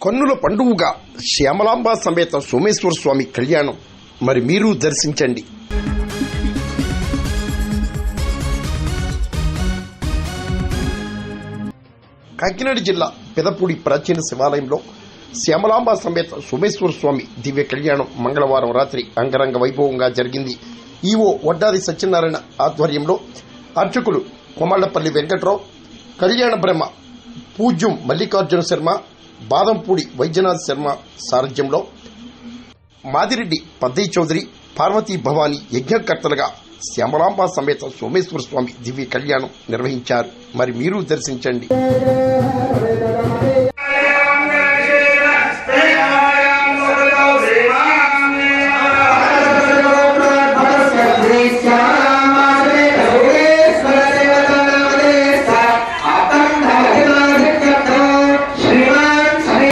కన్నుల పండువుగా శ్యామలాంబ సమేత సోమేశ్వర స్వామి కళ్యాణం మరి మీరు దర్శించండి. కాకినాడ జిల్లా పెదపూడి ప్రాచీన శివాలయంలో శ్యామలాంబ సమేత సోమేశ్వర స్వామి దివ్య కళ్యాణం మంగళవారం రాత్రి అంగరంగ వైభవంగా జరిగింది. ఈవో వడ్డాది సత్యనారాయణ ఆధ్వర్యంలో అర్చకులు కొమళ్లపల్లి వెంకట్రావు, కళ్యాణ బ్రహ్మ పూజ్యం మల్లికార్జున శర్మ, బాదంపూడి వైద్యనాథ్ శర్మ సారథ్యంలో మాదిరెడ్డి పద్దయ్య చౌదరి, పార్వతీ భవానీ యజ్ఞకర్తలుగా శ్యామలాంబ సమేత సోమేశ్వర స్వామి దివ్య కళ్యాణం నిర్వహించారు. మరి మీరు దర్శించండి.